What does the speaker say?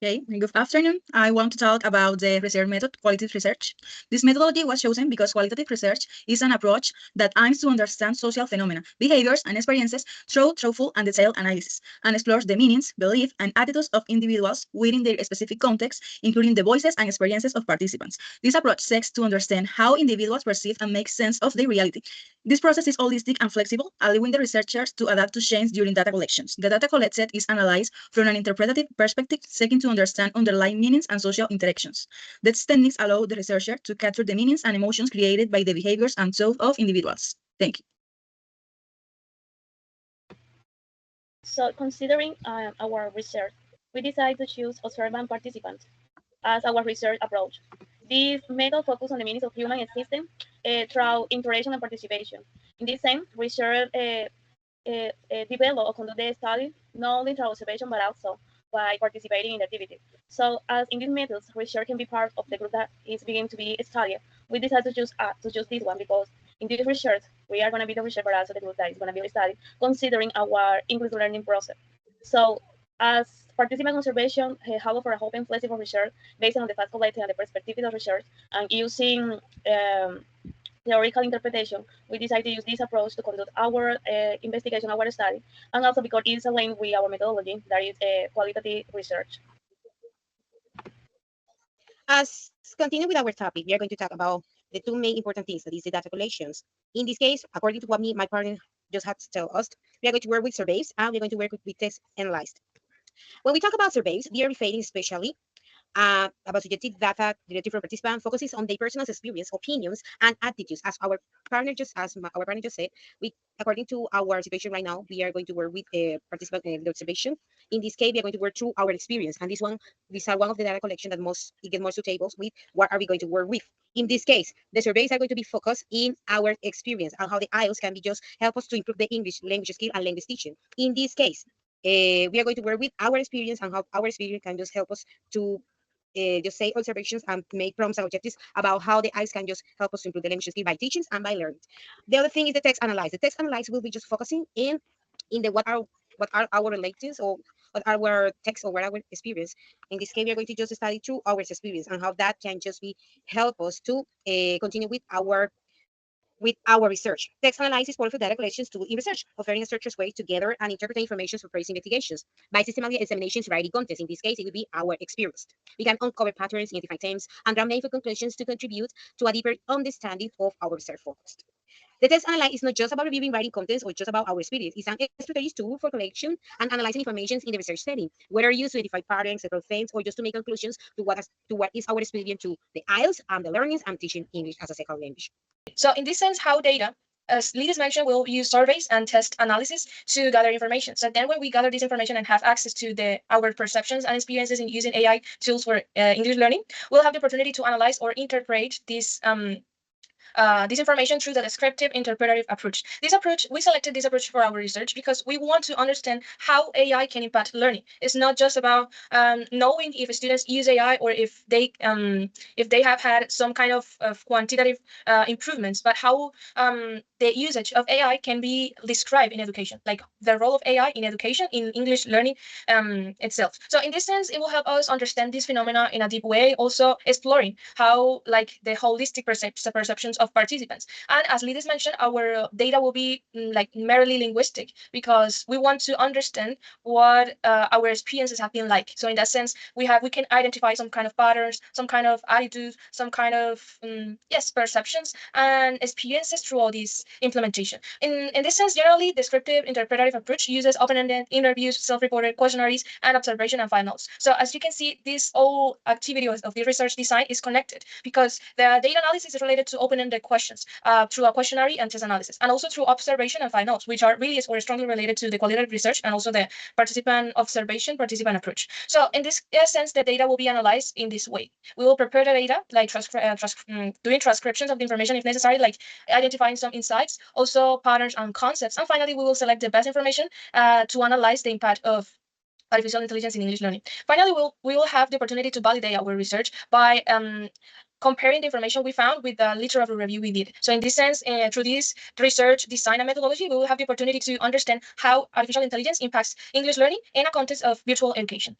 Okay, good afternoon. I want to talk about the research method, qualitative research. This methodology was chosen because qualitative research is an approach that aims to understand social phenomena, behaviors, and experiences through truthful and detailed analysis, and explores the meanings, beliefs, and attitudes of individuals within their specific context, including the voices and experiences of participants. This approach seeks to understand how individuals perceive and make sense of their reality. This process is holistic and flexible, allowing the researchers to adapt to change during data collections. The data collected is analyzed from an interpretative perspective, seeking to understand underlying meanings and social interactions. These techniques allow the researcher to capture the meanings and emotions created by the behaviors and thoughts of individuals. Thank you. So, considering our research, we decided to choose observant participants as our research approach. This method focuses on the meanings of human system through interaction and participation. In this sense, research develop or conduct the study not only through observation but also by participating in the activity. So, as in these methods, research can be part of the group that is beginning to be studied. We decided to choose this one because in this research, we are going to be the research, but also the group that is going to be studied, considering our English learning process. So, as participant observation, how for a open flexible research based on the facts collected and the perspective of research, and using theoretical interpretation, we decided to use this approach to conduct our investigation, our study, and also because it's aligned with our methodology, that is qualitative research. As continue with our topic, we are going to talk about the two main important things, that is the data collections. In this case, according to what my partner just had to tell us, we are going to work with surveys and we're going to work with text analyzed. When we talk about surveys, they are referring especially about subjective data directed from participants focuses on their personal experience, opinions, and attitudes. Our partner just said, we according to our situation right now, we are going to work with a participant the observation. In this case, we are going to work through our experience, and these are one of the data collection that most it get more to tables with what are we going to work with. In this case, the surveys are going to be focused in our experience and how the IELTS can be just help us to improve the English language skill and language teaching. In this case, we are going to work with our experience and how our experience can just help us to just say observations and make prompts and objectives about how the eyes can just help us to improve the language skill by teachings and by learning. The other thing is the text analyze. The text analyze will be just focusing in the what are our relatives or what are our text or what our experience. In this case, we are going to just study through our experience and how that can just be help us to continue with our research. Text analysis is powerful data collections tool in research, offering a structured way to gather and interpret information for praise investigations. By systematic examinations, writing context, in this case, it would be our experience. We can uncover patterns, identify themes, and draw meaningful conclusions to contribute to a deeper understanding of our research focus. The test analyze is not just about reviewing writing contents or just about our experience. It's an strategic tool for collection and analyzing information in the research setting, whether used to identify patterns, several themes, or just to make conclusions to what is our experience to the IELTS and the learnings and teaching English as a second language. So in this sense, how data, as Lidis mentioned, we'll use surveys and test analysis to gather information. So then when we gather this information and have access to our perceptions and experiences in using AI tools for English learning, we'll have the opportunity to analyze or interpret this information through the descriptive interpretative approach. We selected this approach for our research because we want to understand how AI can impact learning. It's not just about knowing if students use AI or if they have had some kind of quantitative improvements, but how the usage of AI can be described in education, like the role of AI in education, in English learning itself. So in this sense, it will help us understand this phenomena in a deep way, also exploring how like the holistic perceptions of participants. And as Lidis mentioned, our data will be like merely linguistic because we want to understand what our experiences have been like. So in that sense, we can identify some kind of patterns, some kind of attitudes, some kind of yes, perceptions and experiences through all these implementation. In this sense, generally, descriptive interpretative approach uses open-ended interviews, self-reported questionnaires, and observation and file notes. So as you can see, this whole activity of the research design is connected because the data analysis is related to open-ended questions through a questionnaire and test analysis, and also through observation and file notes, which are really or strongly related to the qualitative research and also the participant observation, participant approach. So in this sense, the data will be analyzed in this way. We will prepare the data, like doing transcriptions of the information if necessary, like identifying some insights, also patterns and concepts. And finally, we will select the best information to analyze the impact of artificial intelligence in English learning. Finally, we will have the opportunity to validate our research by comparing the information we found with the literature review we did. So in this sense, through this research design and methodology, we will have the opportunity to understand how artificial intelligence impacts English learning in a context of virtual education.